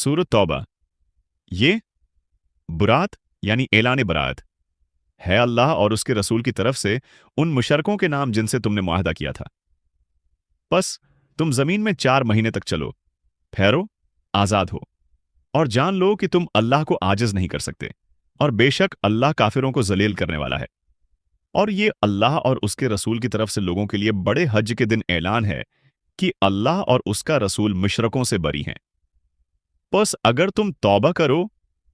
सूरत तौबा। ये बुरात यानी एलान बरात है अल्लाह और उसके रसूल की तरफ से उन मुशरकों के नाम जिनसे तुमने मुआहदा किया था। बस तुम जमीन में 4 महीने तक चलो, ठहरो, आजाद हो, और जान लो कि तुम अल्लाह को आजिज नहीं कर सकते, और बेशक अल्लाह काफिरों को जलील करने वाला है। और ये अल्लाह और उसके रसूल की तरफ से लोगों के लिए बड़े हज के दिन ऐलान है कि अल्लाह और उसका रसूल मुशरकों से बरी हैं। बस अगर तुम तौबा करो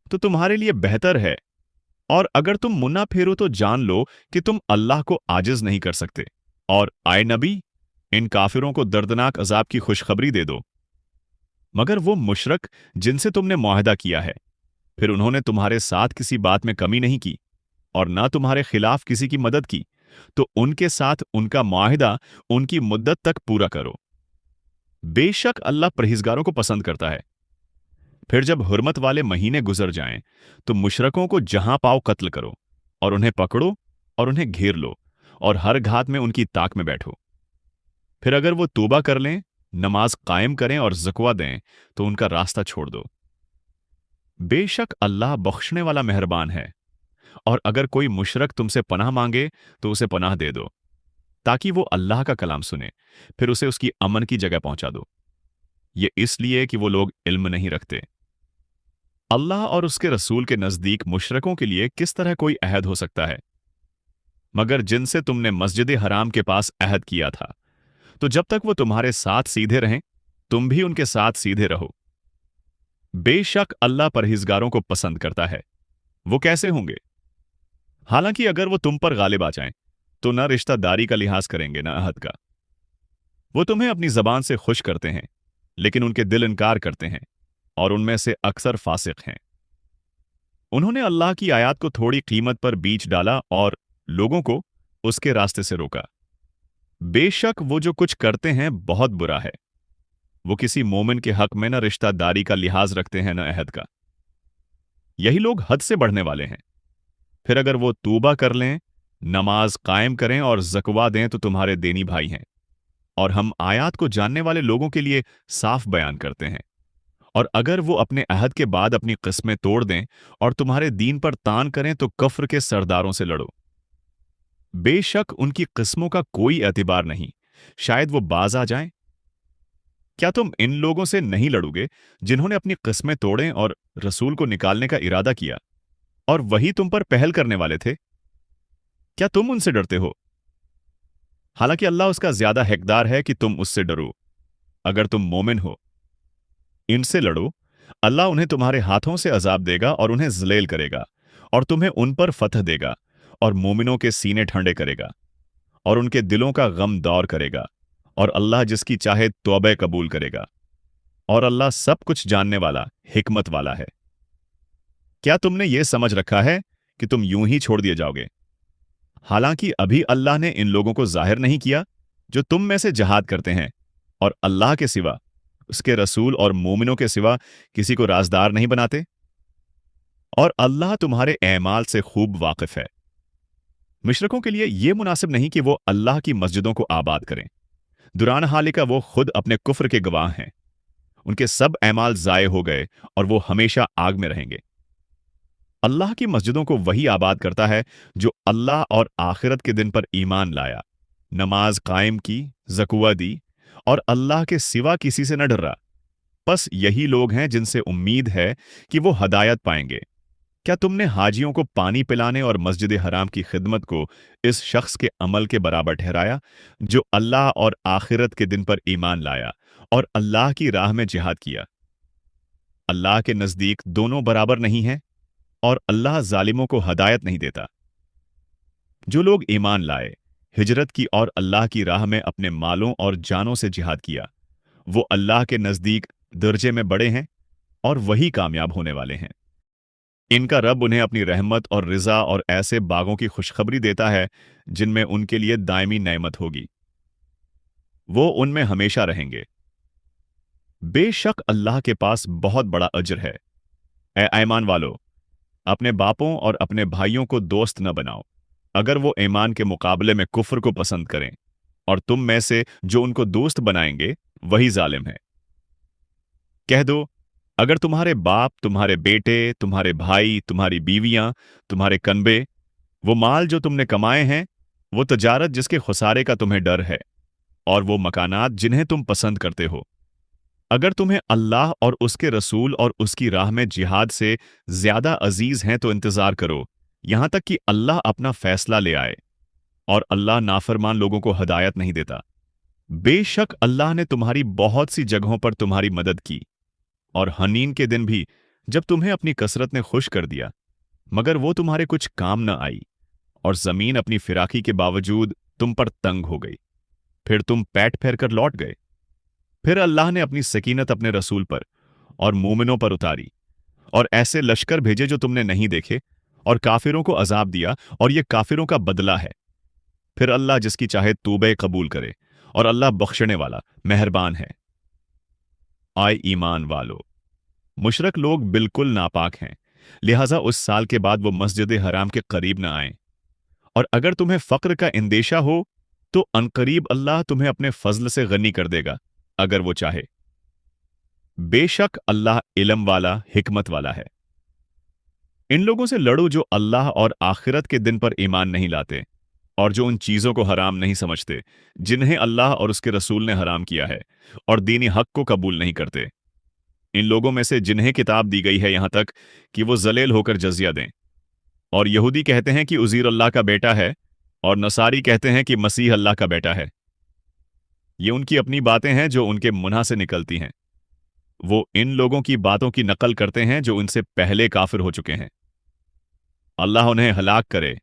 तो तुम्हारे लिए बेहतर है, और अगर तुम मुन्ना फेरो तो जान लो कि तुम अल्लाह को आजिज नहीं कर सकते। और आए नबी, इन काफिरों को दर्दनाक अजाब की खुशखबरी दे दो। मगर वो मुशरक जिनसे तुमने मुआहदा किया है, फिर उन्होंने तुम्हारे साथ किसी बात में कमी नहीं की और ना तुम्हारे खिलाफ किसी की मदद की, तो उनके साथ उनका मुआहदा उनकी मुद्दत तक पूरा करो। बेशक अल्लाह परहेजगारों को पसंद करता है। फिर जब हुर्मत वाले महीने गुजर जाएं, तो मुशरकों को जहां पाओ कत्ल करो, और उन्हें पकड़ो और उन्हें घेर लो, और हर घात में उनकी ताक में बैठो। फिर अगर वो तौबा कर लें, नमाज कायम करें और ज़कवा दें, तो उनका रास्ता छोड़ दो। बेशक अल्लाह बख्शने वाला मेहरबान है। और अगर कोई मुशरक तुमसे पनाह मांगे तो उसे पनाह दे दो, ताकि वो अल्लाह का कलाम सुने, फिर उसे उसकी अमन की जगह पहुंचा दो। ये इसलिए कि वो लोग इल्म नहीं रखते। अल्लाह और उसके रसूल के नजदीक मुशरकों के लिए किस तरह कोई अहद हो सकता है, मगर जिनसे तुमने मस्जिद हराम के पास अहद किया था, तो जब तक वो तुम्हारे साथ सीधे रहें, तुम भी उनके साथ सीधे रहो। बेशक अल्लाह परहेजगारों को पसंद करता है। वो कैसे होंगे? हालांकि अगर वो तुम पर गालिब आ जाएं, तो न रिश्तेदारी का लिहाज करेंगे न अहद का। वो तुम्हें अपनी जबान से खुश करते हैं, लेकिन उनके दिल इनकार करते हैं, और उनमें से अक्सर फासिक हैं। उन्होंने अल्लाह की आयत को थोड़ी कीमत पर बीच डाला और लोगों को उसके रास्ते से रोका। बेशक वो जो कुछ करते हैं बहुत बुरा है। वो किसी मोमिन के हक में न रिश्तेदारी का लिहाज रखते हैं न अहद का। यही लोग हद से बढ़ने वाले हैं। फिर अगर वो तूबा कर लें, नमाज कायम करें और ज़कवा दें, तो तुम्हारे देनी भाई हैं। और हम आयत को जानने वाले लोगों के लिए साफ बयान करते हैं। और अगर वो अपने अहद के बाद अपनी किस्में तोड़ दें और तुम्हारे दीन पर तान करें, तो कफ्र के सरदारों से लड़ो। बेशक उनकी किस्मों का कोई एतबार नहीं, शायद वो बाज आ जाएं। क्या तुम इन लोगों से नहीं लड़ोगे जिन्होंने अपनी किस्में तोड़ें और रसूल को निकालने का इरादा किया, और वही तुम पर पहल करने वाले थे? क्या तुम उनसे डरते हो? हालांकि अल्लाह उसका ज्यादा हकदार है कि तुम उससे डरो, अगर तुम मोमिन हो। इनसे लड़ो, अल्लाह उन्हें तुम्हारे हाथों से अजाब देगा और उन्हें जलील करेगा, और तुम्हें उन पर फतह देगा, और मोमिनों के सीने ठंडे करेगा, और उनके दिलों का गम दौर करेगा, और अल्लाह जिसकी चाहे तौबे कबूल करेगा। और अल्लाह सब कुछ जानने वाला, हिकमत वाला है। क्या तुमने ये समझ रखा है कि तुम यूं ही छोड़ दिए जाओगे? हालांकि अभी अल्लाह ने इन लोगों को जाहिर नहीं किया जो तुम में से जहाद करते हैं, और अल्लाह के सिवा, उसके रसूल और मोमिनों के सिवा किसी को राजदार नहीं बनाते। और अल्लाह तुम्हारे ऐमाल से खूब वाकिफ है। मुशरिकों के लिए यह मुनासिब नहीं कि वो अल्लाह की मस्जिदों को आबाद करें। दुरान हाल का वो खुद अपने कुफ्र के गवाह हैं। उनके सब ऐमाल जाए हो गए और वो हमेशा आग में रहेंगे। अल्लाह की मस्जिदों को वही आबाद करता है जो अल्लाह और आखिरत के दिन पर ईमान लाया, नमाज कायम की, ज़कवा दी, और अल्लाह के सिवा किसी से न डरा। बस यही लोग हैं जिनसे उम्मीद है कि वो हदायत पाएंगे। क्या तुमने हाजियों को पानी पिलाने और मस्जिद हराम की खिदमत को इस शख्स के अमल के बराबर ठहराया जो अल्लाह और आखिरत के दिन पर ईमान लाया और अल्लाह की राह में जिहाद किया? अल्लाह के नजदीक दोनों बराबर नहीं हैं, और अल्लाह जालिमों को हदायत नहीं देता। जो लोग ईमान लाए, हिजरत की और अल्लाह की राह में अपने मालों और जानों से जिहाद किया, वो अल्लाह के नजदीक दर्जे में बड़े हैं और वही कामयाब होने वाले हैं। इनका रब उन्हें अपनी रहमत और रिजा और ऐसे बागों की खुशखबरी देता है जिनमें उनके लिए दायमी नेमत होगी। वो उनमें हमेशा रहेंगे। बेशक अल्लाह के पास बहुत बड़ा अजर है। ए ईमान वालो, अपने बापों और अपने भाइयों को दोस्त न बनाओ, अगर वो ईमान के मुकाबले में कुफ्र को पसंद करें, और तुम में से जो उनको दोस्त बनाएंगे वही जालिम है। कह दो, अगर तुम्हारे बाप, तुम्हारे बेटे, तुम्हारे भाई, तुम्हारी बीवियां, तुम्हारे कनबे, वो माल जो तुमने कमाए हैं, वो तजारत जिसके खुसारे का तुम्हें डर है, और वो मकानात जिन्हें तुम पसंद करते हो, अगर तुम्हें अल्लाह और उसके रसूल और उसकी राह में जिहाद से ज्यादा अजीज हैं तो इंतजार करो, यहां तक कि अल्लाह अपना फैसला ले आए। और अल्लाह नाफरमान लोगों को हदायत नहीं देता। बेशक अल्लाह ने तुम्हारी बहुत सी जगहों पर तुम्हारी मदद की, और हनीन के दिन भी, जब तुम्हें अपनी कसरत ने खुश कर दिया, मगर वो तुम्हारे कुछ काम न आई, और जमीन अपनी फिराकी के बावजूद तुम पर तंग हो गई। फिर तुम पैट फेर कर लौट गए। फिर अल्लाह ने अपनी सकीनत अपने रसूल पर और मोमिनों पर उतारी, और ऐसे लश्कर भेजे जो तुमने नहीं देखे, और काफिरों को अजाब दिया, और ये काफिरों का बदला है। फिर अल्लाह जिसकी चाहे तौबे कबूल करे, और अल्लाह बख्शने वाला मेहरबान है। आए ईमान वालो, मुशरक लोग बिल्कुल नापाक हैं, लिहाजा उस साल के बाद वो मस्जिद हराम के करीब न आए। और अगर तुम्हें फक्र का इंदेशा हो तो अनकरीब अल्लाह तुम्हें अपने फजल से गनी कर देगा, अगर वो चाहे। बेशक अल्लाह इल्म वाला, हिकमत वाला है। इन लोगों से लड़ो जो अल्लाह और आखिरत के दिन पर ईमान नहीं लाते, और जो उन चीजों को हराम नहीं समझते जिन्हें अल्लाह और उसके रसूल ने हराम किया है, और दीनी हक को कबूल नहीं करते। इन लोगों में से जिन्हें किताब दी गई है यहां तक कि वो जलेल होकर जजिया दें। और यहूदी कहते हैं कि उज़ीर अल्लाह का बेटा है, और नसारी कहते हैं कि मसीह अल्लाह का बेटा है। ये उनकी अपनी बातें हैं जो उनके मुंह से निकलती हैं। वो इन लोगों की बातों की नकल करते हैं जो उनसे पहले काफिर हो चुके हैं। अल्लाह उन्हें हलाक करे।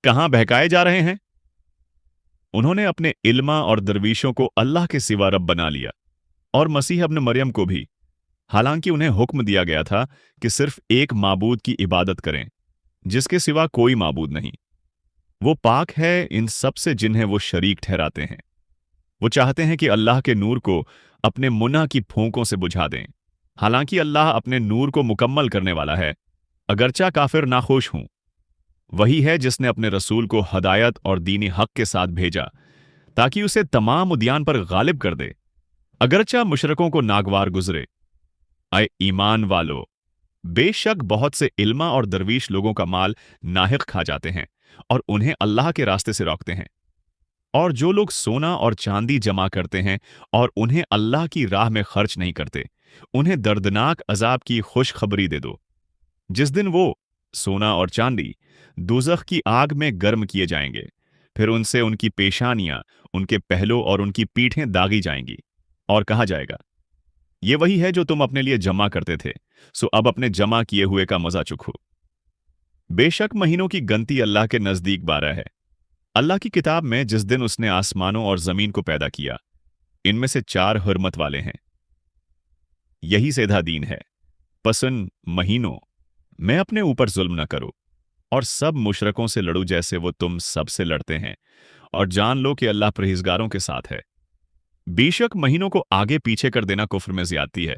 कहां बहकाए जा रहे हैं? उन्होंने अपने इल्मा और दरवीशों को अल्लाह के सिवा रब बना लिया, और मसीह अब्न मरियम को भी, हालांकि उन्हें हुक्म दिया गया था कि सिर्फ एक माबूद की इबादत करें, जिसके सिवा कोई माबूद नहीं। वो पाक है इन सब से जिन्हें वो शरीक ठहराते हैं। वो चाहते हैं कि अल्लाह के नूर को अपने मुन्ना की फूंकों से बुझा दें, हालांकि अल्लाह अपने नूर को मुकम्मल करने वाला है, अगरचा काफिर नाखुश हूं। वही है जिसने अपने रसूल को हदायत और दीनी हक के साथ भेजा, ताकि उसे तमाम उद्यान पर गालिब कर दे, अगरचा मुशरकों को नागवार गुजरे। आए ईमान वालो, बेशक बहुत से इल्मा और दरवीश लोगों का माल नाहिक खा जाते हैं, और उन्हें अल्लाह के रास्ते से रोकते हैं। और जो लोग सोना और चांदी जमा करते हैं और उन्हें अल्लाह की राह में खर्च नहीं करते, उन्हें दर्दनाक अजाब की खुशखबरी दे दो, जिस दिन वो सोना और चांदी दोज़ख की आग में गर्म किए जाएंगे। फिर उनसे उनकी पेशानियां, उनके पहलों और उनकी पीठें दागी जाएंगी, और कहा जाएगा, ये वही है जो तुम अपने लिए जमा करते थे, सो अब अपने जमा किए हुए का मजा चुखो। बेशक महीनों की गिनती अल्लाह के नजदीक 12 है। अल्लाह की किताब में जिस दिन उसने आसमानों और जमीन को पैदा किया, इनमें से 4 हुर्मत वाले हैं। यही सीधा दीन है। पसन महीनों मैं अपने ऊपर जुल्म न करो, और सब मुशरकों से लड़ो जैसे वो तुम सब से लड़ते हैं, और जान लो कि अल्लाह परहेजगारों के साथ है। बेशक महीनों को आगे पीछे कर देना कुफ्र में ज्यादती है।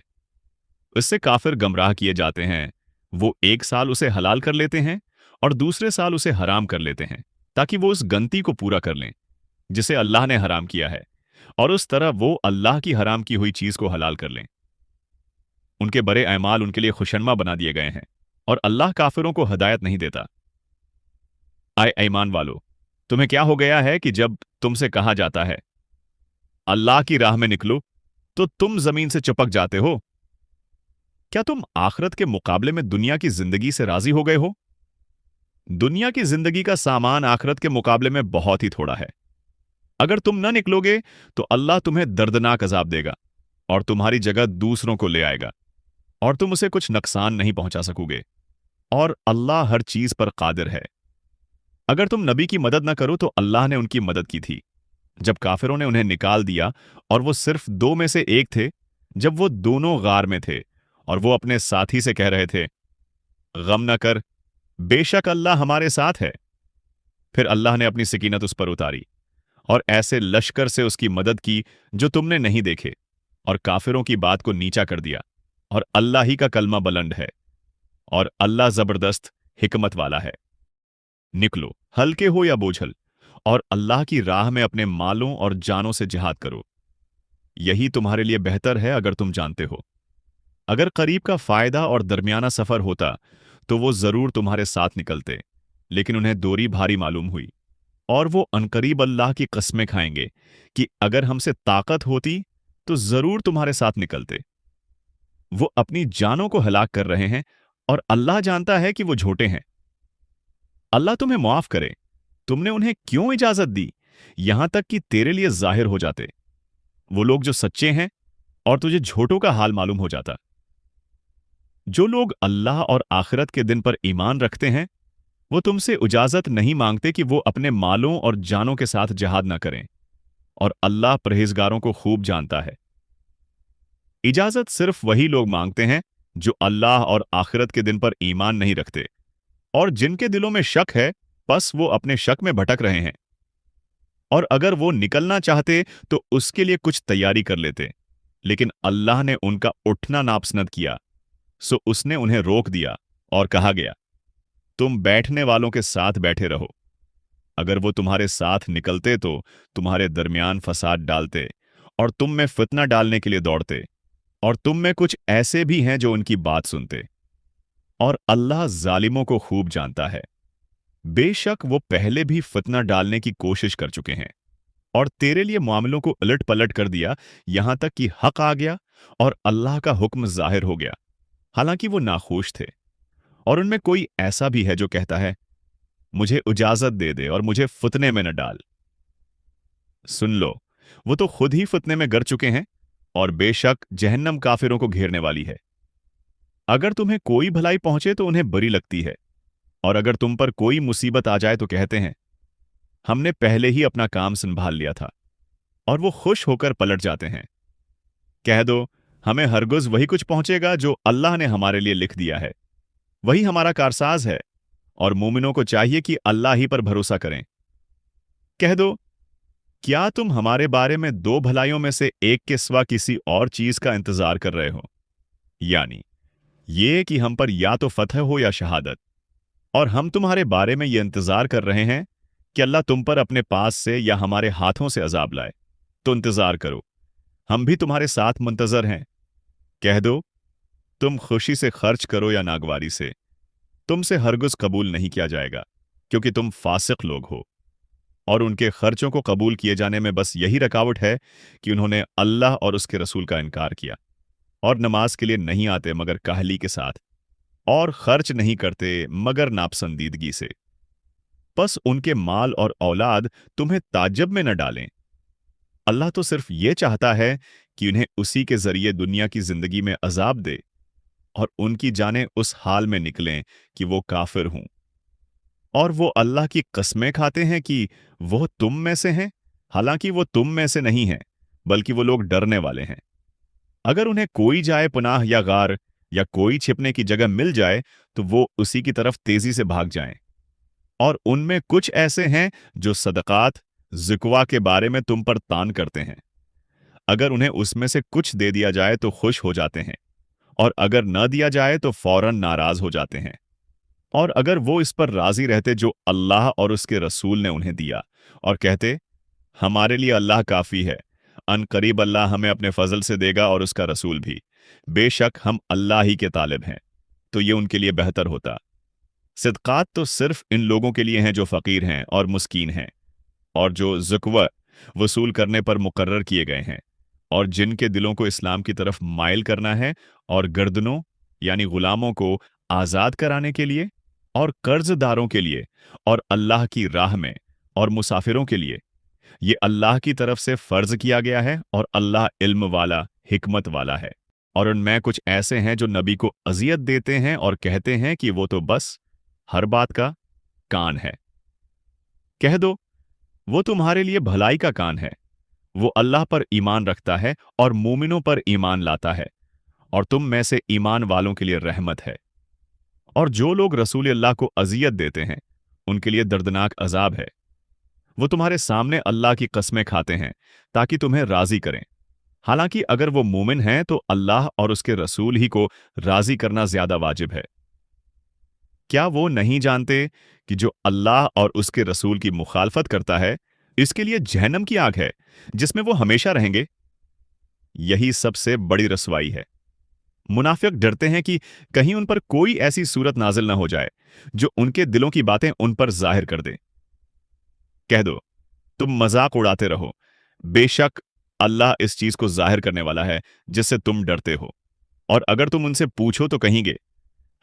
इससे काफिर गमराह किए जाते हैं। वो एक साल उसे हलाल कर लेते हैं और दूसरे साल उसे हराम कर लेते हैं, ताकि वो उस गंती को पूरा कर लें जिसे अल्लाह ने हराम किया है, और उस तरह वो अल्लाह की हराम की हुई चीज को हलाल कर लें। उनके बड़े अमाल उनके लिए खुशनमा बना दिए गए हैं, और अल्लाह काफिरों को हदायत नहीं देता। आए ईमान वालो, तुम्हें क्या हो गया है कि जब तुमसे कहा जाता है अल्लाह की राह में निकलो, तो तुम जमीन से चिपक जाते हो? क्या तुम आखिरत के मुकाबले में दुनिया की जिंदगी से राजी हो गए हो? दुनिया की जिंदगी का सामान आखिरत के मुकाबले में बहुत ही थोड़ा है। अगर तुम न निकलोगे तो अल्लाह तुम्हें दर्दनाक अजाब देगा, और तुम्हारी जगह दूसरों को ले आएगा, और तुम उसे कुछ नुकसान नहीं पहुंचा सकोगे। और अल्लाह हर चीज पर कादिर है। अगर तुम नबी की मदद न करो तो अल्लाह ने उनकी मदद की थी, जब काफिरों ने उन्हें निकाल दिया, और वो सिर्फ 2 में से एक थे, जब वो दोनों गार में थे, और वो अपने साथी से कह रहे थे, गम न कर, बेशक अल्लाह हमारे साथ है। फिर अल्लाह ने अपनी सकीनत उस पर उतारी, और ऐसे लश्कर से उसकी मदद की जो तुमने नहीं देखे, और काफिरों की बात को नीचा कर दिया, और अल्लाह ही का कलमा बुलंद है, और अल्लाह जबरदस्त हिकमत वाला है। निकलो, हल्के हो या बोझल, और अल्लाह की राह में अपने मालों और जानों से जिहाद करो। यही तुम्हारे लिए बेहतर है अगर तुम जानते हो। अगर करीब का फायदा और दरमियाना सफर होता तो वो जरूर तुम्हारे साथ निकलते, लेकिन उन्हें दूरी भारी मालूम हुई, और वो अनकरीब अल्लाह की कस्में खाएंगे कि अगर हमसे ताकत होती तो जरूर तुम्हारे साथ निकलते। वो अपनी जानों को हलाक कर रहे हैं, और अल्लाह जानता है कि वो झूठे हैं। अल्लाह तुम्हें माफ करे, तुमने उन्हें क्यों इजाजत दी, यहां तक कि तेरे लिए जाहिर हो जाते वो लोग जो सच्चे हैं, और तुझे झूठों का हाल मालूम हो जाता। जो लोग अल्लाह और आखिरत के दिन पर ईमान रखते हैं, वो तुमसे इजाजत नहीं मांगते कि वो अपने मालों और जानों के साथ जिहाद न करें, और अल्लाह परहेजगारों को खूब जानता है। इजाजत सिर्फ वही लोग मांगते हैं जो अल्लाह और आखिरत के दिन पर ईमान नहीं रखते, और जिनके दिलों में शक है, बस वो अपने शक में भटक रहे हैं। और अगर वो निकलना चाहते तो उसके लिए कुछ तैयारी कर लेते, लेकिन अल्लाह ने उनका उठना नापसंद किया, सो उसने उन्हें रोक दिया और कहा गया, तुम बैठने वालों के साथ बैठे रहो। अगर वो तुम्हारे साथ निकलते तो तुम्हारे दरमियान फसाद डालते, और तुम में फितना डालने के लिए दौड़ते, और तुम में कुछ ऐसे भी हैं जो उनकी बात सुनते, और अल्लाह जालिमों को खूब जानता है। बेशक वो पहले भी फितना डालने की कोशिश कर चुके हैं, और तेरे लिए मामलों को उलट पलट कर दिया, यहां तक कि हक आ गया और अल्लाह का हुक्म जाहिर हो गया, हालांकि वो नाखुश थे। और उनमें कोई ऐसा भी है जो कहता है, मुझे इजाजत दे दे और मुझे फितने में न डाल। सुन लो, वो तो खुद ही फितने में गिर चुके हैं, और बेशक जहन्नम काफिरों को घेरने वाली है। अगर तुम्हें कोई भलाई पहुंचे तो उन्हें बुरी लगती है, और अगर तुम पर कोई मुसीबत आ जाए तो कहते हैं, हमने पहले ही अपना काम संभाल लिया था, और वो खुश होकर पलट जाते हैं। कह दो, हमें हरगिज़ वही कुछ पहुंचेगा जो अल्लाह ने हमारे लिए लिख दिया है, वही हमारा कारसाज है, और मोमिनों को चाहिए कि अल्लाह ही पर भरोसा करें। कह दो, क्या तुम हमारे बारे में दो भलाइयों में से एक के सिवा किसी और चीज का इंतजार कर रहे हो, यानी ये कि हम पर या तो फतह हो या शहादत, और हम तुम्हारे बारे में ये इंतजार कर रहे हैं कि अल्लाह तुम पर अपने पास से या हमारे हाथों से अजाब लाए, तो इंतजार करो, हम भी तुम्हारे साथ मुंतजर हैं। कह दो, तुम खुशी से खर्च करो या नागवारी से, तुमसे हरगिज़ कबूल नहीं किया जाएगा, क्योंकि तुम फासिक लोग हो। और उनके खर्चों को कबूल किए जाने में बस यही रुकावट है कि उन्होंने अल्लाह और उसके रसूल का इनकार किया, और नमाज के लिए नहीं आते मगर काहली के साथ, और खर्च नहीं करते मगर नापसंदीदगी से। बस उनके माल और औलाद तुम्हें ताज्जुब में न डालें। अल्लाह तो सिर्फ ये चाहता है कि उन्हें उसी के जरिए दुनिया की जिंदगी में अजाब दे, और उनकी जानें उस हाल में निकलें कि वो काफिर हूं। और वो अल्लाह की कस्में खाते हैं कि वो तुम में से हैं, हालांकि वो तुम में से नहीं हैं, बल्कि वो लोग डरने वाले हैं। अगर उन्हें कोई जाए पनाह या गार या कोई छिपने की जगह मिल जाए तो वो उसी की तरफ तेजी से भाग जाएं। और उनमें कुछ ऐसे हैं जो सदकात ज़िक्वा के बारे में तुम पर तान करते हैं। अगर उन्हें उसमें से कुछ दे दिया जाए तो खुश हो जाते हैं, और अगर न दिया जाए तो फौरन नाराज हो जाते हैं। और अगर वो इस पर राजी रहते जो अल्लाह और उसके रसूल ने उन्हें दिया, और कहते, हमारे लिए अल्लाह काफी है, अनकरीब अल्लाह हमें अपने फजल से देगा और उसका रसूल भी, बेशक हम अल्लाह ही के तालिब हैं, तो ये उनके लिए बेहतर होता। सिदकात तो सिर्फ इन लोगों के लिए हैं जो फकीर हैं और मुस्कीन हैं, और जो ज़ुकवा वसूल करने पर मुकर्रर किए गए हैं, और जिनके दिलों को इस्लाम की तरफ माइल करना है, और गर्दनों यानी गुलामों को आज़ाद कराने के लिए, और कर्जदारों के लिए, और अल्लाह की राह में, और मुसाफिरों के लिए। ये अल्लाह की तरफ से फर्ज किया गया है, और अल्लाह इल्म वाला, हिकमत वाला है। और उनमें कुछ ऐसे हैं जो नबी को अजियत देते हैं और कहते हैं कि वो तो बस हर बात का कान है। कह दो, वो तुम्हारे लिए भलाई का कान है, वो अल्लाह पर ईमान रखता है और मोमिनों पर ईमान लाता है, और तुम में से ईमान वालों के लिए रहमत है। और जो लोग रसूल अल्लाह को अजियत देते हैं, उनके लिए दर्दनाक अजाब है। वो तुम्हारे सामने अल्लाह की कस्में खाते हैं ताकि तुम्हें राजी करें, हालांकि अगर वो मोमिन हैं तो अल्लाह और उसके रसूल ही को राजी करना ज्यादा वाजिब है। क्या वो नहीं जानते कि जो अल्लाह और उसके रसूल की मुखालफत करता है, इसके लिए जहन्नम की आग है जिसमें वो हमेशा रहेंगे? यही सबसे बड़ी रसवाई है। मुनाफिक डरते हैं कि कहीं उन पर कोई ऐसी सूरत नाजिल न हो जाए जो उनके दिलों की बातें उन पर जाहिर कर दे। कह दो, तुम मजाक उड़ाते रहो, बेशक अल्लाह इस चीज को जाहिर करने वाला है जिससे तुम डरते हो। और अगर तुम उनसे पूछो तो कहेंगे,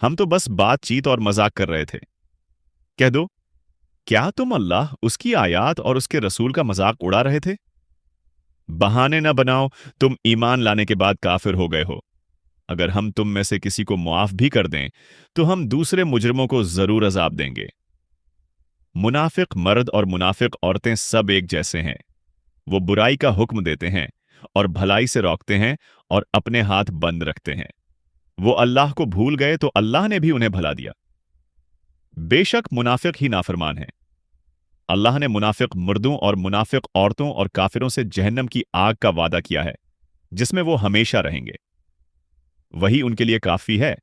हम तो बस बातचीत और मजाक कर रहे थे। कह दो, क्या तुम अल्लाह, उसकी आयात और उसके रसूल का मजाक उड़ा रहे थे? बहाने न बनाओ, तुम ईमान लाने के बाद काफिर हो गए हो। अगर हम तुम में से किसी को मुआफ भी कर दें तो हम दूसरे मुजरिमों को जरूर अजाब देंगे। मुनाफिक मर्द और मुनाफिक औरतें सब एक जैसे हैं। वो बुराई का हुक्म देते हैं और भलाई से रोकते हैं और अपने हाथ बंद रखते हैं। वो अल्लाह को भूल गए तो अल्लाह ने भी उन्हें भला दिया। बेशक मुनाफिक ही नाफरमान है। अल्लाह ने मुनाफिक मर्दों और मुनाफिक औरतों और काफिरों से जहन्नम की आग का वादा किया है जिसमें वो हमेशा रहेंगे। वही उनके लिए काफी है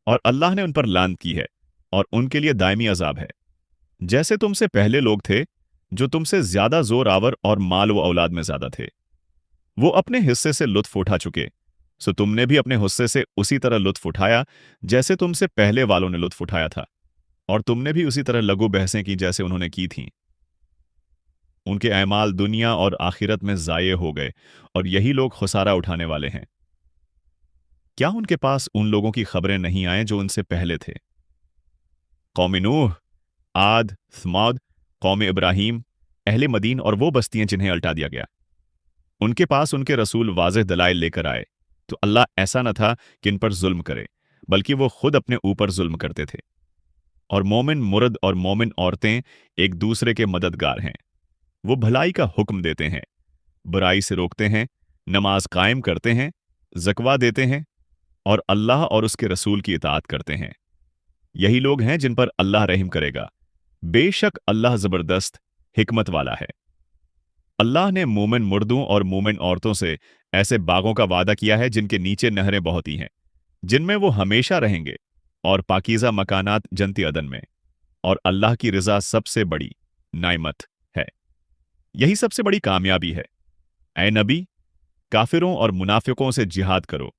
और अल्लाह ने उन पर लानत की है और उनके लिए दायमी अजाब है। जैसे तुमसे पहले लोग थे जो तुमसे ज्यादा जोर आवर और माल व औलाद में ज्यादा थे, वो अपने हिस्से से लुत्फ उठा चुके, सो तुमने भी अपने हिस्से से उसी तरह लुत्फ उठाया जैसे तुमसे पहले वालों ने लुत्फ उठाया था, और तुमने भी उसी तरह लघु बहसें की जैसे उन्होंने की थीं। उनके अमाल दुनिया और आखिरत में जाये हो गए और यही लोग खुसारा उठाने वाले हैं। क्या उनके पास उन लोगों की खबरें नहीं आए जो उनसे पहले थे? कौम नूह, आद, थमाद, कौम इब्राहीम, अहले मदीन और वो बस्तियां जिन्हें अल्टा दिया गया। उनके पास उनके रसूल वाज़ेह दलाइल लेकर आए, तो अल्लाह ऐसा न था कि इन पर जुल्म करे, बल्कि वो खुद अपने ऊपर जुल्म करते थे। और मोमिन मुर्द और मोमिन औरतें एक दूसरे के मददगार हैं। वो भलाई का हुक्म देते हैं, बुराई से रोकते हैं, नमाज कायम करते हैं, ज़कवा देते हैं और अल्लाह और उसके रसूल की इताअत करते हैं। यही लोग हैं जिन पर अल्लाह रहम करेगा। बेशक अल्लाह जबरदस्त हिकमत वाला है। अल्लाह ने मोमिन मुर्दों और मोमिन औरतों से ऐसे बागों का वादा किया है जिनके नीचे नहरें बहती हैं, जिनमें वो हमेशा रहेंगे, और पाकीज़ा मकानात जन्नती अदन में। और अल्लाह की रज़ा सबसे बड़ी नाइमत है। यही सबसे बड़ी कामयाबी है। ऐ नबी, काफिरों और मुनाफिकों से जिहाद करो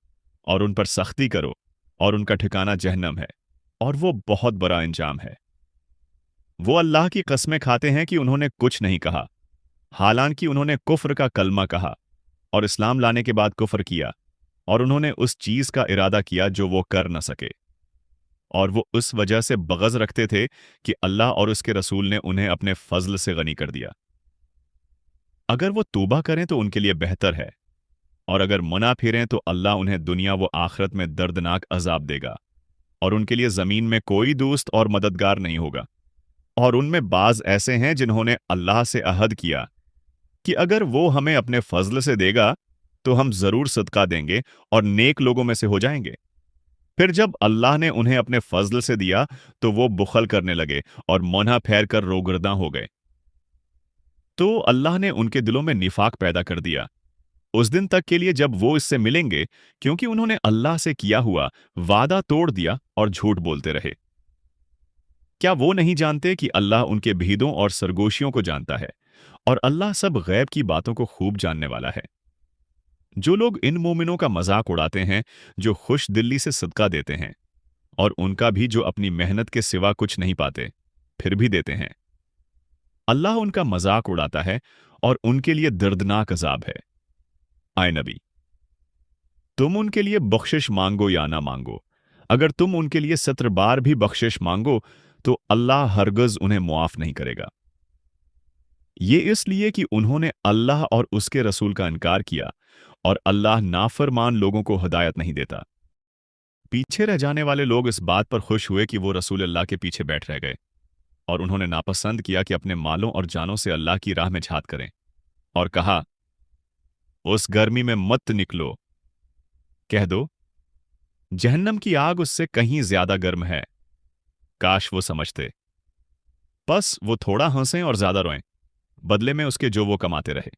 और उन पर सख्ती करो, और उनका ठिकाना जहन्नम है और वो बहुत बड़ा इंजाम है। वो अल्लाह की कस्में खाते हैं कि उन्होंने कुछ नहीं कहा, हालांकि उन्होंने कुफ्र का कलमा कहा और इस्लाम लाने के बाद कुफ्र किया, और उन्होंने उस चीज का इरादा किया जो वो कर न सके, और वो उस वजह से बग़ज़ रखते थे कि अल्लाह और उसके रसूल ने उन्हें अपने फजल से गनी कर दिया। अगर वो तौबा करें तो उनके लिए बेहतर है, और अगर मना फिरें तो अल्लाह उन्हें दुनिया व आखिरत में दर्दनाक अजाब देगा, और उनके लिए जमीन में कोई दोस्त और मददगार नहीं होगा। और उनमें बाज ऐसे हैं जिन्होंने अल्लाह से अहद किया कि अगर वो हमें अपने फजल से देगा तो हम जरूर सदका देंगे और नेक लोगों में से हो जाएंगे। फिर जब अल्लाह ने उन्हें अपने फजल से दिया तो वो बुखल करने लगे और मौना फेर कर रोगर्दा हो गए। तो अल्लाह ने उनके दिलों में निफाक पैदा कर दिया उस दिन तक के लिए जब वो इससे मिलेंगे, क्योंकि उन्होंने अल्लाह से किया हुआ वादा तोड़ दिया और झूठ बोलते रहे। क्या वो नहीं जानते कि अल्लाह उनके भीदों और सरगोशियों को जानता है, और अल्लाह सब गैब की बातों को खूब जानने वाला है। जो लोग इन मोमिनों का मजाक उड़ाते हैं जो खुश दिल्ली से सदका देते हैं, और उनका भी जो अपनी मेहनत के सिवा कुछ नहीं पाते फिर भी देते हैं, अल्लाह उनका मजाक उड़ाता है और उनके लिए दर्दनाक अजाब है। आए नबी, तुम उनके लिए बख्शिश मांगो या ना मांगो, अगर तुम उनके लिए 70 बार भी बख्शिश मांगो तो अल्लाह हरगज उन्हें मुआफ नहीं करेगा। ये इसलिए कि उन्होंने अल्लाह और उसके रसूल का इनकार किया, और अल्लाह नाफरमान लोगों को हिदायत नहीं देता। पीछे रह जाने वाले लोग इस बात पर खुश हुए कि वो रसूल अल्लाह के पीछे बैठ रह गए, और उन्होंने नापसंद किया कि अपने मालों और जानों से अल्लाह की राह में झात करें, और कहा, उस गर्मी में मत निकलो। कह दो, जहन्नम की आग उससे कहीं ज्यादा गर्म है। काश वो समझते। बस वो थोड़ा हंसें और ज्यादा रोएं, बदले में उसके जो वो कमाते रहे।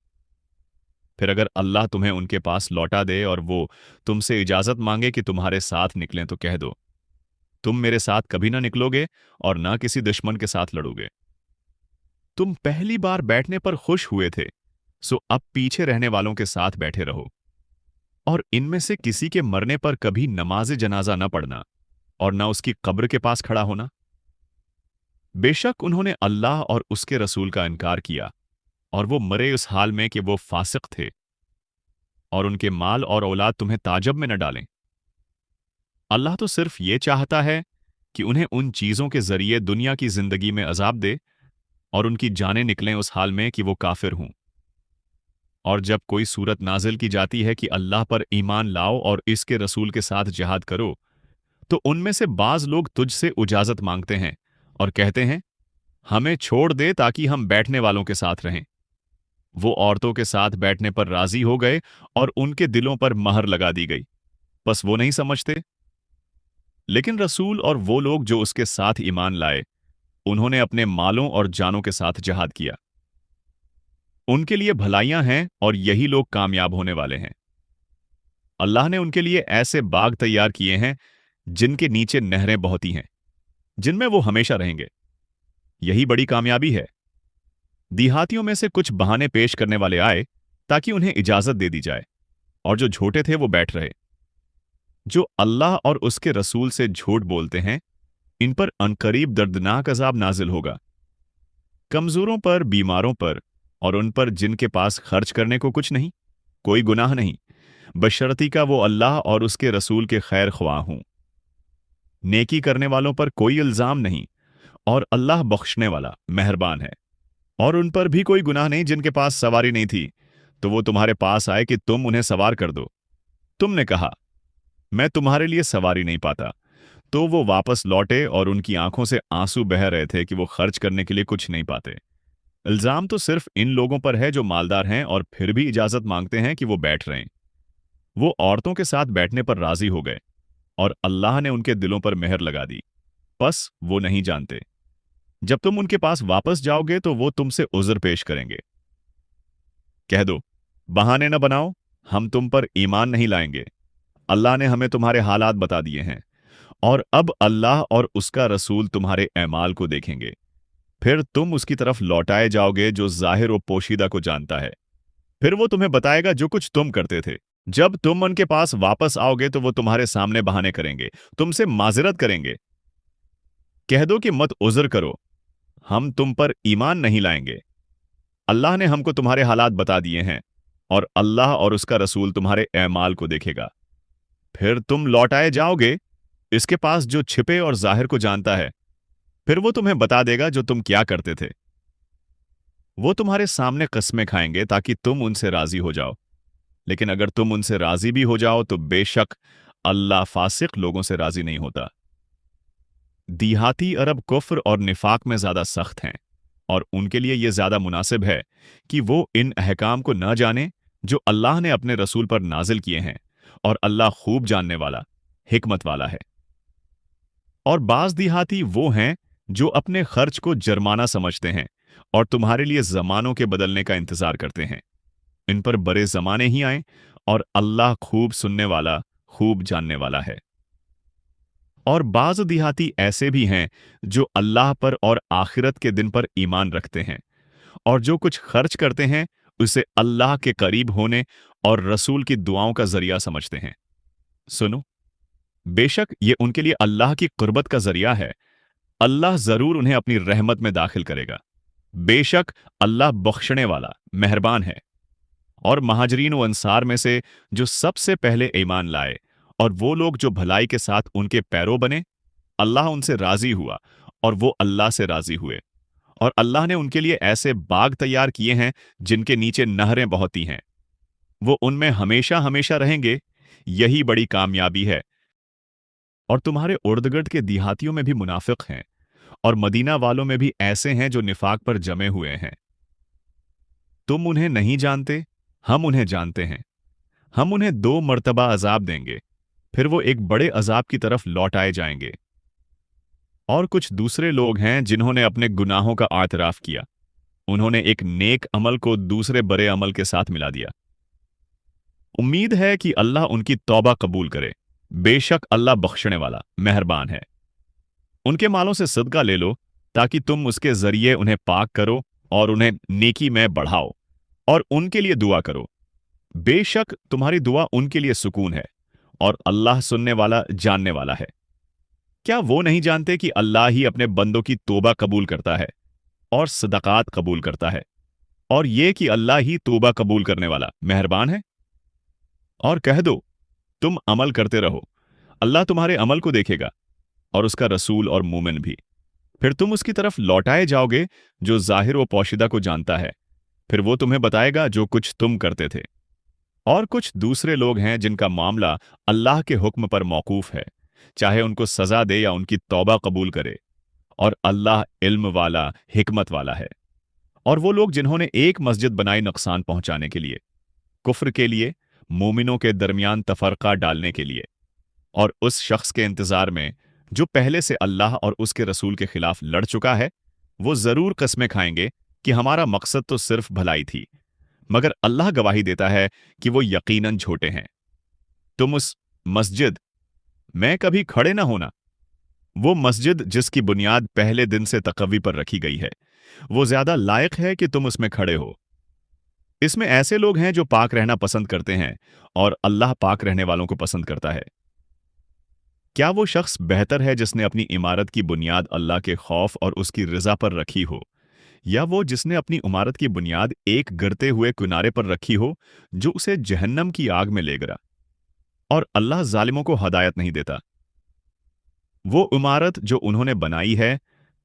फिर अगर अल्लाह तुम्हें उनके पास लौटा दे और वो तुमसे इजाजत मांगे कि तुम्हारे साथ निकलें, तो कह दो, तुम मेरे साथ कभी ना निकलोगे और ना किसी दुश्मन के साथ लड़ोगे। तुम पहली बार बैठने पर खुश हुए थे, सो अब पीछे रहने वालों के साथ बैठे रहो। और इनमें से किसी के मरने पर कभी नमाज जनाजा न पढ़ना और न उसकी कब्र के पास खड़ा होना। बेशक उन्होंने अल्लाह और उसके रसूल का इनकार किया और वो मरे उस हाल में कि वो फासिक थे, और उनके माल और औलाद तुम्हें ताजब में न डालें। अल्लाह तो सिर्फ ये चाहता है कि उन्हें उन चीज़ों के जरिए दुनिया की जिंदगी में अजाब दे और उनकी जानें निकलें उस हाल में कि वो काफिर हों। और जब कोई सूरत नाजिल की जाती है कि अल्लाह पर ईमान लाओ और इसके रसूल के साथ जिहाद करो, तो उनमें से बाज लोग तुझसे इजाजत मांगते हैं और कहते हैं, हमें छोड़ दे ताकि हम बैठने वालों के साथ रहें। वो औरतों के साथ बैठने पर राजी हो गए और उनके दिलों पर महर लगा दी गई, बस वो नहीं समझते। लेकिन रसूल और वो लोग जो उसके साथ ईमान लाए, उन्होंने अपने मालों और जानों के साथ जिहाद किया। उनके लिए भलाइयां हैं और यही लोग कामयाब होने वाले हैं। अल्लाह ने उनके लिए ऐसे बाग तैयार किए हैं जिनके नीचे नहरें बहती हैं, जिनमें वो हमेशा रहेंगे। यही बड़ी कामयाबी है। देहातियों में से कुछ बहाने पेश करने वाले आए ताकि उन्हें इजाजत दे दी जाए, और जो झूठे थे वो बैठ रहे। जो अल्लाह और उसके रसूल से झूठ बोलते हैं, इन पर अनकरीब दर्दनाक अजाब नाजिल होगा। कमजोरों पर, बीमारों पर और उन पर जिनके पास खर्च करने को कुछ नहीं, कोई गुनाह नहीं, बशर्ती का वो अल्लाह और उसके रसूल के खैर ख्वाह हों। नेकी करने वालों पर कोई इल्जाम नहीं, और अल्लाह बख्शने वाला मेहरबान है। और उन पर भी कोई गुनाह नहीं जिनके पास सवारी नहीं थी, तो वो तुम्हारे पास आए कि तुम उन्हें सवार कर दो। तुमने कहा, मैं तुम्हारे लिए सवारी नहीं पाता, तो वो वापस लौटे और उनकी आंखों से आंसू बह रहे थे कि वो खर्च करने के लिए कुछ नहीं पाते। इल्जाम तो सिर्फ इन लोगों पर है जो मालदार हैं और फिर भी इजाजत मांगते हैं कि वो बैठ रहें। वो औरतों के साथ बैठने पर राजी हो गए और अल्लाह ने उनके दिलों पर मेहर लगा दी, बस वो नहीं जानते। जब तुम उनके पास वापस जाओगे तो वो तुमसे उज़र पेश करेंगे। कह दो, बहाने न बनाओ, हम तुम पर ईमान नहीं लाएंगे। अल्लाह ने हमें तुम्हारे हालात बता दिए हैं, और अब अल्लाह और उसका रसूल तुम्हारे ऐमाल को देखेंगे। फिर तुम उसकी तरफ लौटाए जाओगे जो जाहिर और पोशीदा को जानता है। फिर वो तुम्हें बताएगा जो कुछ तुम करते थे। जब तुम उनके पास वापस आओगे तो वो तुम्हारे सामने बहाने करेंगे, तुमसे माजरत करेंगे। कह दो कि मत उज़र करो, हम तुम पर ईमान नहीं लाएंगे। अल्लाह ने हमको तुम्हारे हालात बता दिए हैं, और अल्लाह और उसका रसूल तुम्हारे ऐमाल को देखेगा। फिर तुम लौटाए जाओगे इसके पास जो छिपे और जाहिर को जानता है। फिर वो तुम्हें बता देगा जो तुम क्या करते थे। वो तुम्हारे सामने कस्में खाएंगे ताकि तुम उनसे राजी हो जाओ, लेकिन अगर तुम उनसे राजी भी हो जाओ तो बेशक अल्लाह फासिक लोगों से राजी नहीं होता। देहाती अरब कुफ्र और निफाक में ज्यादा सख्त हैं, और उनके लिए यह ज्यादा मुनासिब है कि वो इन अहकाम को न जाने जो अल्लाह ने अपने रसूल पर नाजिल किए हैं, और अल्लाह खूब जानने वाला, हिकमत वाला है। और बाज देहाती वो हैं जो अपने खर्च को जुर्माना समझते हैं और तुम्हारे लिए जमानों के बदलने का इंतजार करते हैं। इन पर बड़े जमाने ही आए, और अल्लाह खूब सुनने वाला, खूब जानने वाला है। और बाज देहाती ऐसे भी हैं जो अल्लाह पर और आखिरत के दिन पर ईमान रखते हैं, और जो कुछ खर्च करते हैं उसे अल्लाह के करीब होने और रसूल की दुआओं का जरिया समझते हैं। सुनो, बेशक ये उनके लिए अल्लाह की कुर्बत का जरिया है। अल्लाह जरूर उन्हें अपनी रहमत में दाखिल करेगा। बेशक अल्लाह बख्शने वाला, मेहरबान है। और महाजरीन व अंसार में से जो सबसे पहले ईमान लाए, और वो लोग जो भलाई के साथ उनके पैरों बने, अल्लाह उनसे राजी हुआ और वो अल्लाह से राजी हुए। और अल्लाह ने उनके लिए ऐसे बाग तैयार किए हैं जिनके नीचे नहरें बहती हैं। वो उनमें हमेशा हमेशा रहेंगे। यही बड़ी कामयाबी है। और तुम्हारे उर्दगिर्द के देहातियों में भी मुनाफिक हैं, और मदीना वालों में भी ऐसे हैं जो निफाक पर जमे हुए हैं। तुम उन्हें नहीं जानते, हम उन्हें जानते हैं। हम उन्हें 2 मर्तबा अजाब देंगे, फिर वो एक बड़े अजाब की तरफ लौटाए जाएंगे। और कुछ दूसरे लोग हैं जिन्होंने अपने गुनाहों का आतराफ किया। उन्होंने एक नेक अमल को दूसरे बड़े अमल के साथ मिला दिया। उम्मीद है कि अल्लाह उनकी तौबा कबूल करे। बेशक अल्लाह बख्शने वाला, मेहरबान है। उनके मालों से सदका ले लो ताकि तुम उसके जरिए उन्हें पाक करो और उन्हें नेकी में बढ़ाओ, और उनके लिए दुआ करो। बेशक तुम्हारी दुआ उनके लिए सुकून है, और अल्लाह सुनने वाला जानने वाला है। क्या वो नहीं जानते कि अल्लाह ही अपने बंदों की तौबा कबूल करता है और सदकात कबूल करता है, और ये कि अल्लाह ही तौबा कबूल करने वाला मेहरबान है? और कह दो, तुम अमल करते रहो, अल्लाह तुम्हारे अमल को देखेगा, और उसका रसूल और मोमिन भी। फिर तुम उसकी तरफ लौटाए जाओगे, जो जाहिर व पोशीदा को जानता है। फिर वो तुम्हें बताएगा जो कुछ तुम करते थे। और कुछ दूसरे लोग हैं जिनका मामला अल्लाह के हुक्म पर मौकूफ है, चाहे उनको सजा दे या उनकी तौबा कबूल करे, और अल्लाह इल्म वाला, हिकमत वाला है। और वो लोग जिन्होंने एक मस्जिद बनाई नुकसान पहुंचाने के लिए, कुफ्र के लिए, मोमिनों के दरमियान तफरका डालने के लिए, और उस शख्स के इंतजार में जो पहले से अल्लाह और उसके रसूल के खिलाफ लड़ चुका है, वो जरूर कस्में खाएंगे कि हमारा मकसद तो सिर्फ भलाई थी, मगर अल्लाह गवाही देता है कि वो यकीनन झूठे हैं। तुम उस मस्जिद में कभी खड़े ना होना। वो मस्जिद जिसकी बुनियाद पहले दिन से तकवी पर रखी गई है, वो ज्यादा लायक है कि तुम उसमें खड़े हो। इसमें ऐसे लोग हैं जो पाक रहना पसंद करते हैं, और अल्लाह पाक रहने वालों को पसंद करता है। क्या वो शख्स बेहतर है जिसने अपनी इमारत की बुनियाद अल्लाह के खौफ और उसकी रजा पर रखी हो, या वो जिसने अपनी इमारत की बुनियाद एक गिरते हुए किनारे पर रखी हो जो उसे जहन्नम की आग में ले गिरा? और अल्लाह जालिमों को हदायत नहीं देता। वो इमारत जो उन्होंने बनाई है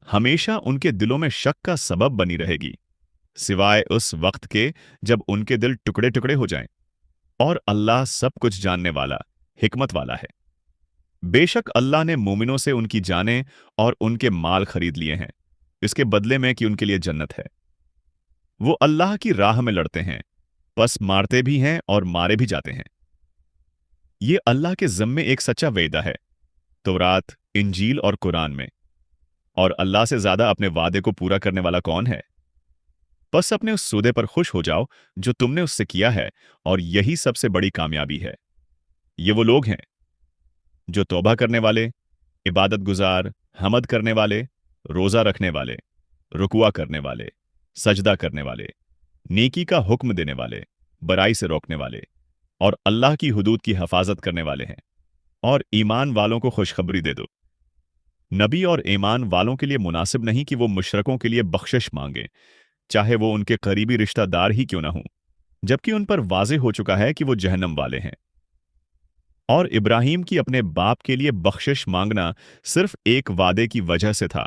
हमेशा उनके दिलों में शक का सबब बनी रहेगी, सिवाय उस वक्त के जब उनके दिल टुकड़े टुकड़े हो जाएं। और अल्लाह सब कुछ जानने वाला, हिकमत वाला है। बेशक अल्लाह ने मोमिनों से उनकी जानें और उनके माल खरीद लिए हैं, इसके बदले में कि उनके लिए जन्नत है। वो अल्लाह की राह में लड़ते हैं, बस मारते भी हैं और मारे भी जाते हैं। ये अल्लाह के ज़म्मे एक सच्चा वेदा है, तौरात, इंजील और कुरान में। और अल्लाह से ज्यादा अपने वादे को पूरा करने वाला कौन है? बस अपने उस सौदे पर खुश हो जाओ जो तुमने उससे किया है, और यही सबसे बड़ी कामयाबी है। ये वो लोग हैं जो तौबा करने वाले, इबादत गुजार, हमद करने वाले, रोजा रखने वाले, रुकुआ करने वाले, सजदा करने वाले, नेकी का हुक्म देने वाले, बुराई से रोकने वाले, और अल्लाह की हुदूद की हिफाजत करने वाले हैं। और ईमान वालों को खुशखबरी दे दो। नबी और ईमान वालों के लिए मुनासिब नहीं कि वो मुशरकों के लिए बख्शिश मांगे, चाहे वो उनके करीबी रिश्तेदार ही क्यों ना हों, जबकि उन पर वाज़े हो चुका है कि वो जहन्नम वाले हैं। और इब्राहिम की अपने बाप के लिए बख्शिश मांगना सिर्फ एक वादे की वजह से था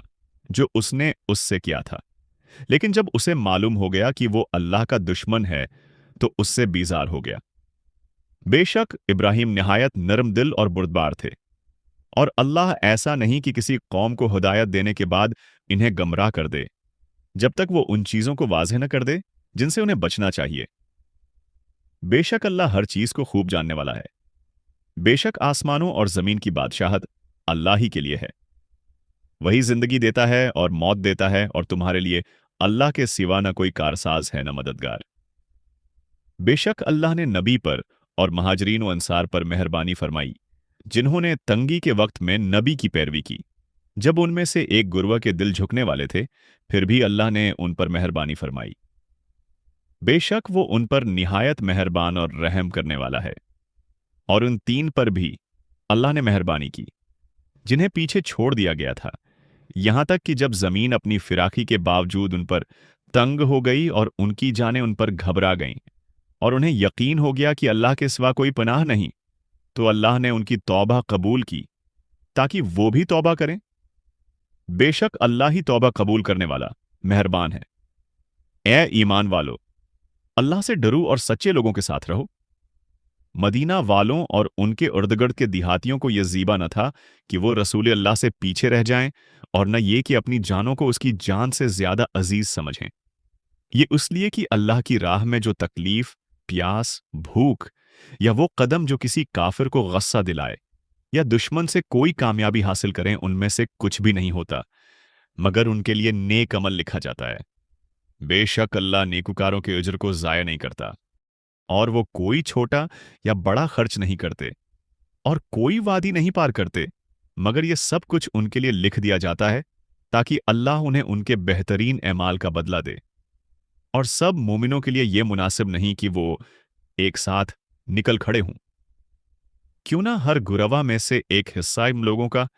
जो उसने उससे किया था, लेकिन जब उसे मालूम हो गया कि वो अल्लाह का दुश्मन है तो उससे बीजार हो गया। बेशक इब्राहिम निहायत नरम दिल और बुर्दबार थे, और अल्लाह ऐसा नहीं कि किसी कौम को हिदायत देने के बाद इन्हें गमराह कर दे, जब तक वो उन चीजों को वाज़ेह न कर दे जिनसे उन्हें बचना चाहिए। बेशक अल्लाह हर चीज को खूब जानने वाला है। बेशक आसमानों और जमीन की बादशाहत अल्लाह ही के लिए है। वही जिंदगी देता है और मौत देता है, और तुम्हारे लिए अल्लाह के सिवा न कोई कारसाज है न मददगार। बेशक अल्लाह ने नबी पर और महाजरीन व अंसार पर मेहरबानी फरमाई, जिन्होंने तंगी के वक्त में नबी की पैरवी की, जब उनमें से एक गुरवा के दिल झुकने वाले थे, फिर भी अल्लाह ने उन पर मेहरबानी फरमाई। बेशक वो उन पर निहायत मेहरबान और रहम करने वाला है। और उन तीन पर भी अल्लाह ने मेहरबानी की जिन्हें पीछे छोड़ दिया गया था, यहां तक कि जब जमीन अपनी फिराकी के बावजूद उन पर तंग हो गई और उनकी जानें उन पर घबरा गईं, और उन्हें यकीन हो गया कि अल्लाह के सिवा कोई पनाह नहीं, तो अल्लाह ने उनकी तौबा कबूल की ताकि वो भी तौबा करें। बेशक अल्लाह ही तौबा कबूल करने वाला, मेहरबान है। ए ईमान वालो, अल्लाह से डरो और सच्चे लोगों के साथ रहो। मदीना वालों और उनके इर्द-गिर्द के देहातियों को यह ज़ीबा न था कि वो रसूल अल्लाह से पीछे रह जाएं, और न ये कि अपनी जानों को उसकी जान से ज्यादा अजीज समझें। ये इसलिए कि अल्लाह की राह में जो तकलीफ, प्यास, भूख, या वो कदम जो किसी काफिर को गस्सा दिलाए या दुश्मन से कोई कामयाबी हासिल करें, उनमें से कुछ भी नहीं होता, मगर उनके लिए नेक अमल लिखा जाता है। बेशक अल्लाह नेकुकारों के अजर को ज़ाया नहीं करता, और वो कोई छोटा या बड़ा खर्च नहीं करते और कोई वादी नहीं पार करते, मगर ये सब कुछ उनके लिए लिख दिया जाता है ताकि अल्लाह उन्हें उनके बेहतरीन एमाल का बदला दे। और सब मोमिनों के लिए ये मुनासिब नहीं कि वो एक साथ निकल खड़े हों। क्यों ना हर गुरवा में से एक हिस्सा इन लोगों का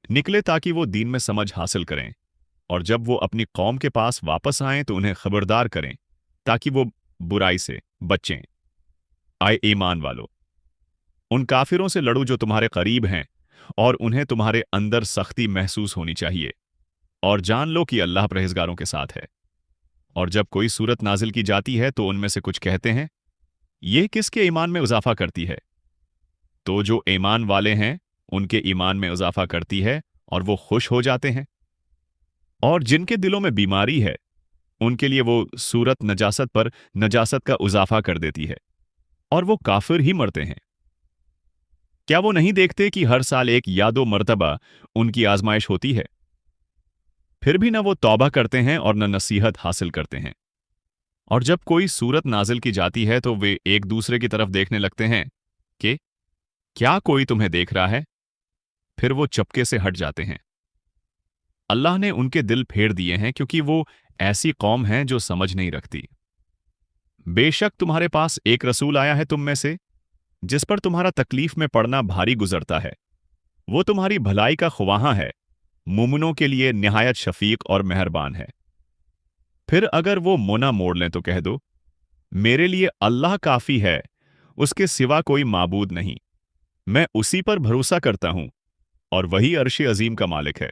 निकले ताकि वो दीन में समझ हासिल करें, और जब वो अपनी कौम के पास वापस आएं तो उन्हें खबरदार करें ताकि वो बुराई से बचें। आए ईमान वालो, उन काफिरों से लड़ो जो तुम्हारे करीब हैं, और उन्हें तुम्हारे अंदर सख्ती महसूस होनी चाहिए, और जान लो कि अल्लाह परहेजगारों के साथ है। और जब कोई सूरत नाजिल की जाती है तो उनमें से कुछ कहते हैं, ये किसके ईमान में इजाफा करती है? तो जो ईमान वाले हैं उनके ईमान में इजाफा करती है और वो खुश हो जाते हैं। और जिनके दिलों में बीमारी है उनके लिए वो सूरत नजासत पर नजासत का इजाफा कर देती है, और वो काफिर ही मरते हैं। क्या वो नहीं देखते कि हर साल एक या दो मर्तबा उनकी आजमाइश होती है? फिर भी न वो तौबा करते हैं और न नसीहत हासिल करते हैं। और जब कोई सूरत नाजिल की जाती है तो वे एक दूसरे की तरफ देखने लगते हैं कि क्या कोई तुम्हें देख रहा है? फिर वो चपके से हट जाते हैं। अल्लाह ने उनके दिल फेर दिए हैं क्योंकि वो ऐसी कौम है जो समझ नहीं रखती। बेशक तुम्हारे पास एक रसूल आया है तुम में से, जिस पर तुम्हारा तकलीफ में पड़ना भारी गुजरता है। वो तुम्हारी भलाई का ख्वाहां है, मुमिनों के लिए निहायत शफीक और मेहरबान है। फिर अगर वो मुना मोड़ लें तो कह दो, मेरे लिए अल्लाह काफी है, उसके सिवा कोई माबूद नहीं। मैं उसी पर भरोसा करता हूं, और वही अर्श अजीम का मालिक है।